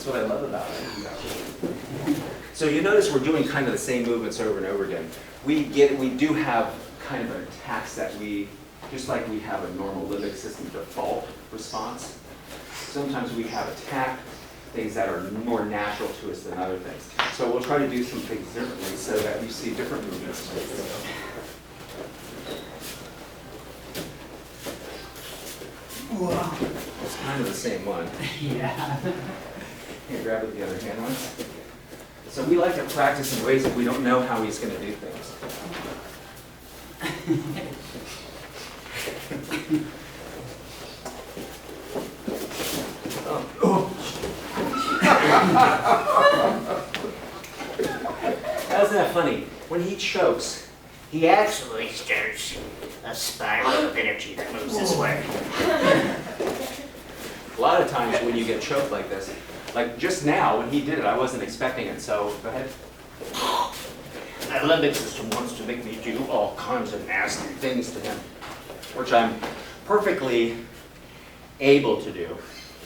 That's what I love about it. So you notice we're doing kind of the same movements over and over again. We do have kind of an attack set. Just like we have a normal limbic system default response, sometimes we have attack things that are more natural to us than other things. So we'll try to do some things differently so that you see different movements. Wow. It's kind of the same one. Yeah. Here, grab it with the other hand once. So we like to practice in ways that we don't know how he's going to do things. Isn't that funny? When he chokes, he actually starts a spiral of energy that moves this way. A lot of times when you get choked like this, like just now when he did it, I wasn't expecting it, so go ahead. My limbic system wants to make me do all kinds of nasty things to him, which I'm perfectly able to do.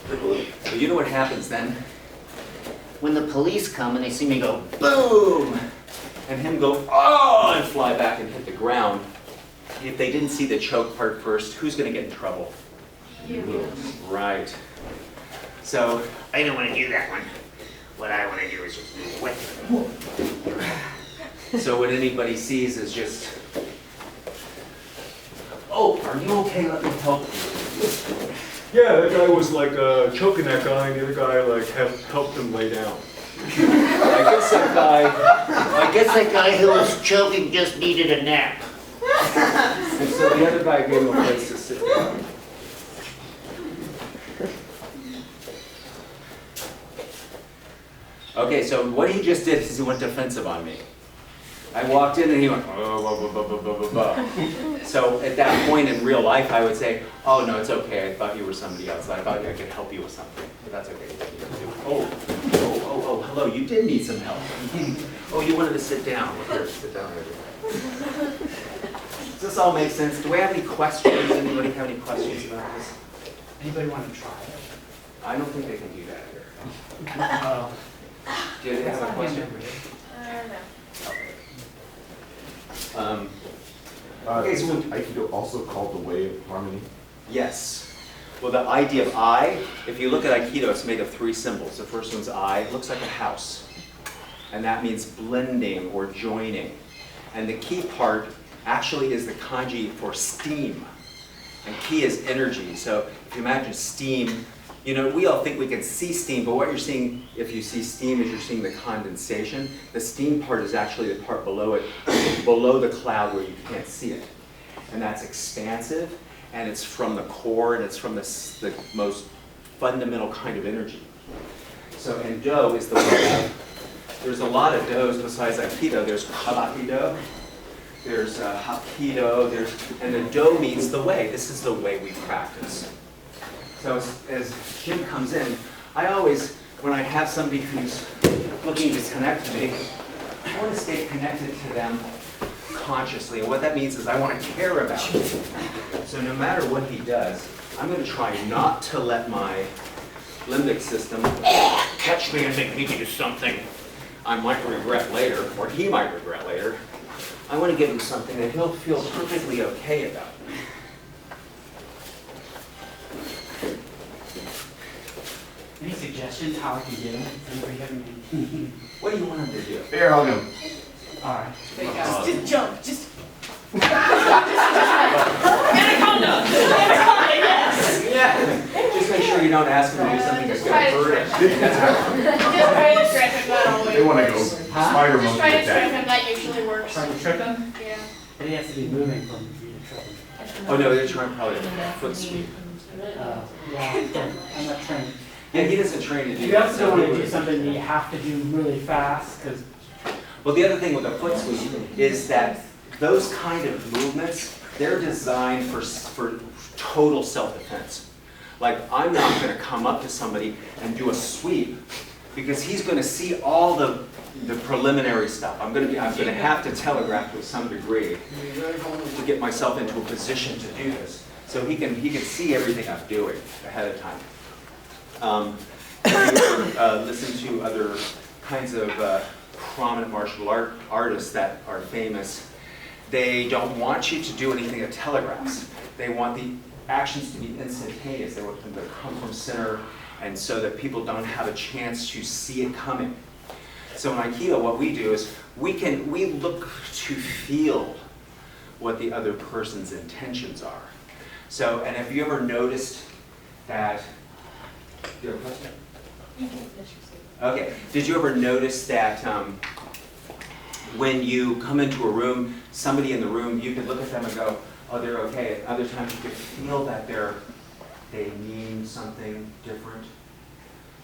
But you know what happens then? When the police come and they see me go boom, and him go oh, and fly back and hit the ground, if they didn't see the choke part first, who's going to get in trouble? You. Right. So I don't want to do that one. What I want to do is just whip. So what anybody sees is just, oh, are you okay? Let me help you. Yeah, that guy was like choking that guy, and the other guy like helped him lay down. I guess that guy who was choking just needed a nap. And so the other guy gave him a place to sit down. Okay, so what he just did is he went defensive on me. I walked in and he went, oh, blah, blah, blah, blah, blah. So at that point in real life, I would say, oh, no, it's okay. I thought you were somebody else. I thought I could help you with something. But that's okay. Oh, hello, you did need some help. Oh, you wanted to sit down. Well, here, sit down right here. Does this all make sense? Do we have any questions? Anybody have any questions about this? Anybody want to try it? I don't think they can do that here. Oh. Do you have a question? No. Okay, so isn't Aikido also called the way of harmony? yes. Well, the idea of I, if you look at Aikido, it's made of 3 symbols. The first one's I. It looks like a house. And that means blending or joining. And the key part actually is the kanji for steam. And ki is energy. So if you imagine steam, you know, we all think we can see steam, but what you're seeing, if you see steam, is you're seeing the condensation. The steam part is actually the part below it, below the cloud where you can't see it. And that's expansive, and it's from the core, and it's from the most fundamental kind of energy. So, and Do is the way. There's a lot of Dos besides Aikido. There's Kabuki-Do, there's Hapkido, and the Do means the way. This is the way we practice. So as Jim comes in, I always, when I have somebody who's looking to connect to me, I want to stay connected to them consciously. And what that means is I want to care about it. So no matter what he does, I'm going to try not to let my limbic system catch me and make me do something I might regret later, or he might regret later. I want to give him something that he'll feel perfectly okay about. Any suggestions how I can get him? Does anybody have any? What do you want him to do? Bear hug him. All right. Just jump. Just. Anaconda. Anaconda. Yes. Yeah. Just make sure you don't ask him to do something that's going to hurt him. Just try to trip him. That always They want to go works. spider Just monkey try to trip attack. him. That usually works. Trying to trip him? Yeah. But he has to be moving from you to trip him. Oh no, they're trying probably to foot sweep. Yeah, I'm not trained. Yeah, he doesn't train to do You that. also don't want to do something that you have to do really fast, because Well, the other thing with a foot sweep is that those kind of movements, they're designed for total self-defense. Like, I'm not going to come up to somebody and do a sweep because he's going to see all the preliminary stuff. I'm going to have to telegraph to some degree to get myself into a position to do this. So he can see everything I'm doing ahead of time. If listen to other kinds of prominent martial artists that are famous, they don't want you to do anything that telegraphs. They want the actions to be instantaneous. They want them to come from center, and so that people don't have a chance to see it coming. So in Aikido, what we do is we look to feel what the other person's intentions are. So, and have you ever noticed that, do you have a question? You can finish your statement. Okay, did you ever notice that when you come into a room, somebody in the room, you could look at them and go, oh, they're okay. At other times you could feel that they mean something different.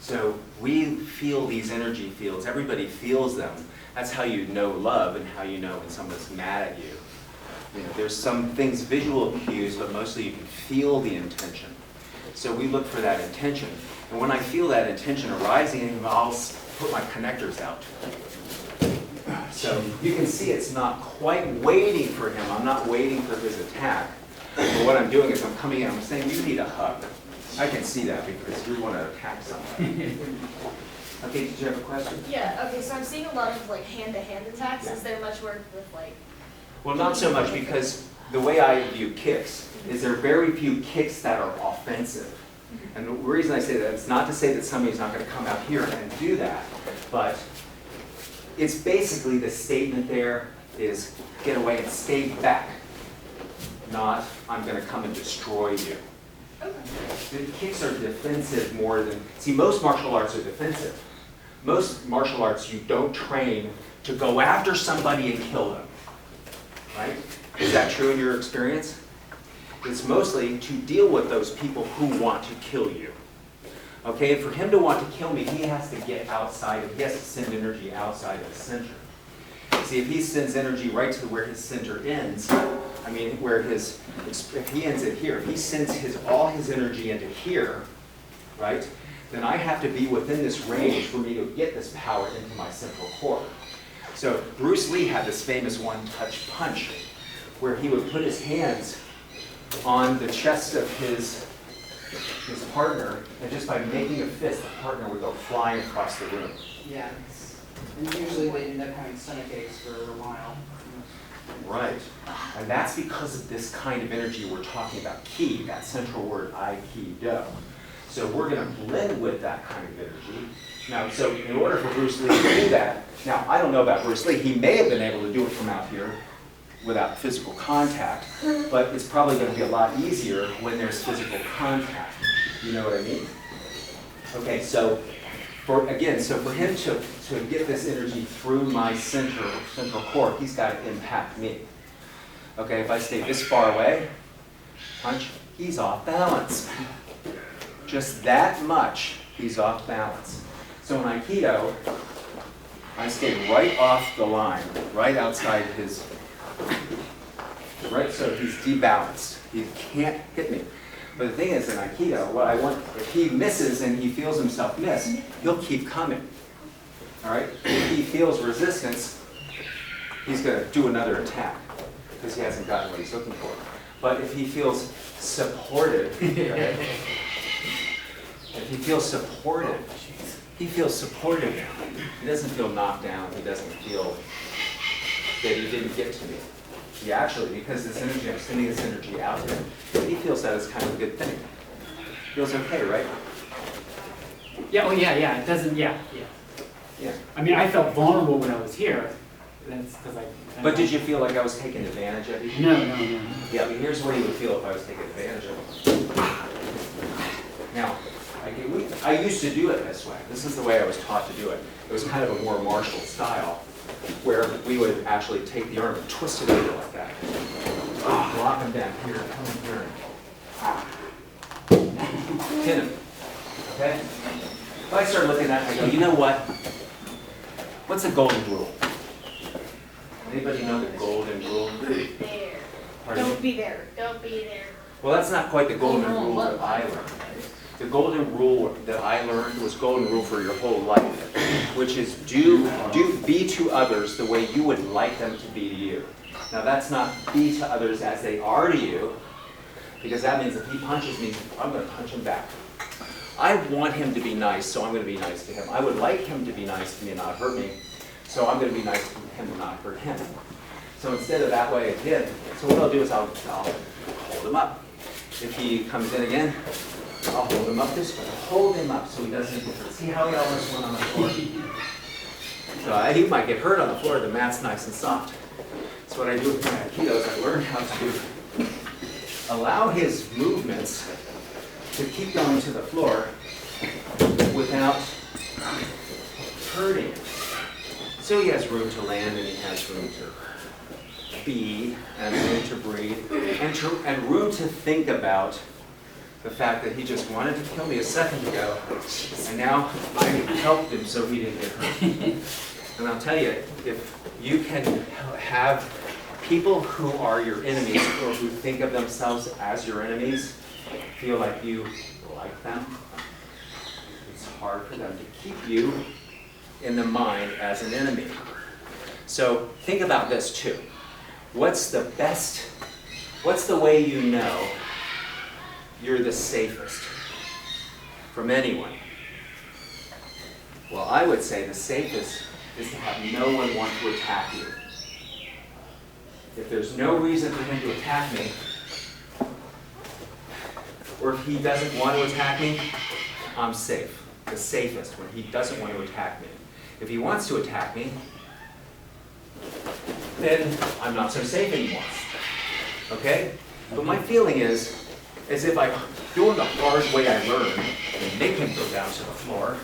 So we feel these energy fields. Everybody feels them. That's how you know love and how you know when someone's mad at you. You know, there's some things, visual cues, but mostly you can feel the intention. So we look for that intention. And when I feel that intention arising, I'll put my connectors out. So you can see it's not quite waiting for him. I'm not waiting for his attack. But what I'm doing is I'm coming in, I'm saying, you need a hug. I can see that because you want to attack somebody. Okay, did you have a question? Yeah, okay, so I'm seeing a lot of like hand-to-hand attacks. Is there much work with like... Well, not so much, because the way I view kicks is there are very few kicks that are offensive. And the reason I say that is not to say that somebody's not going to come out here and do that, but it's basically the statement there is get away and stay back, not I'm going to come and destroy you. The kicks are defensive more than, see, most martial arts are defensive. Most martial arts you don't train to go after somebody and kill them, right? Is that true in your experience? It's mostly to deal with those people who want to kill you. Okay, for him to want to kill me, he has to get outside, he has to send energy outside of the center. See, if he sends energy right to where his center ends, I mean, where his, if he ends it here, if he sends all his energy into here, right, then I have to be within this range for me to get this power into my central core. So Bruce Lee had this famous one-touch punch, where he would put his hands on the chest of his partner, and just by making a fist, the partner would go flying across the room. Yeah. And usually they end up having stomach aches for a while. Right. And that's because of this kind of energy we're talking about, ki, that central word, Aikido. So we're going to blend with that kind of energy. Now, so in order for Bruce Lee to do that, now I don't know about Bruce Lee, he may have been able to do it from out here without physical contact, but it's probably going to be a lot easier when there's physical contact. You know what I mean? Okay, so for him to get this energy through my central core, he's got to impact me. Okay, if I stay this far away, punch, he's off balance. Just that much, he's off balance. So in Aikido, I stay right off the line, right outside his, right, so he's debalanced. He can't hit me. But the thing is, in Aikido, what I want, if he misses and he feels himself miss, he'll keep coming. All right? If he feels resistance, he's going to do another attack because he hasn't gotten what he's looking for. But if he feels supported, okay? If he feels supported, he feels supported now. He doesn't feel knocked down. He doesn't feel that he didn't get to me. He actually, because this energy, I'm sending this energy out to him, he feels that is kind of a good thing. Feels okay, right? Yeah, oh yeah, it doesn't, yeah. Yeah. I mean, I felt vulnerable when I was here. That's because I... But did you feel like I was taking advantage of you? No. Yeah, but here's what he would feel if I was taking advantage of him. Now, I used to do it this way. This is the way I was taught to do it. It was kind of a more martial style, where we would actually take the arm and twist it over like that. Lock him down here, come in here. Pin him. Okay? If I start looking at it, I go, you know what? What's the golden rule? Anybody know the golden rule? There. Pardon me? Don't be there. Don't be there. Well, that's not quite the golden rule that I learned. The golden rule that I learned was golden rule for your whole life, which is be to others the way you would like them to be to you. Now that's not be to others as they are to you, because that means if he punches me, I'm going to punch him back. I want him to be nice, so I'm going to be nice to him. I would like him to be nice to me and not hurt me, so I'm going to be nice to him and not hurt him. So instead of that way again, so what I'll do is I'll hold him up. If he comes in again, I'll hold him up this way. Hold him up so he doesn't get hurt. See how he almost went on the floor? So he might get hurt on the floor, the mat's nice and soft. So what I do with my Aikido is I learn how to allow his movements to keep going to the floor without hurting him. So he has room to land and he has room to be and room to breathe and room to think about the fact that he just wanted to kill me a second ago and now I helped him so he didn't get hurt. And I'll tell you, if you can have people who are your enemies or who think of themselves as your enemies feel like you like them, it's hard for them to keep you in the mind as an enemy. So think about this too. What's the way you know you're the safest from anyone? Well, I would say the safest is to have no one want to attack you. If there's no reason for him to attack me, or if he doesn't want to attack me, I'm safe. The safest when he doesn't want to attack me. If he wants to attack me, then I'm not so safe anymore. Okay? But my feeling is, as if I do it the hard way I learned and make him go down to the floor,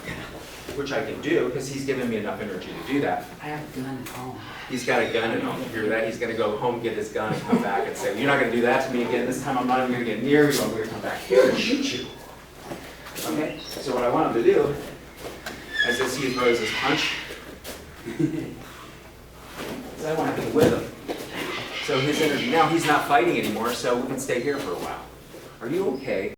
which I can do because he's given me enough energy to do that. I have a gun at home. He's got a gun at home. You hear that? He's going to go home, get his gun, and come back and say, you're not going to do that to me again. This time I'm not even going to get near you. I'm going to come back here and shoot you. Okay? So what I want him to do, as he throws his punch, is I want to be with him. So his energy, now he's not fighting anymore, so we can stay here for a while. Are you okay?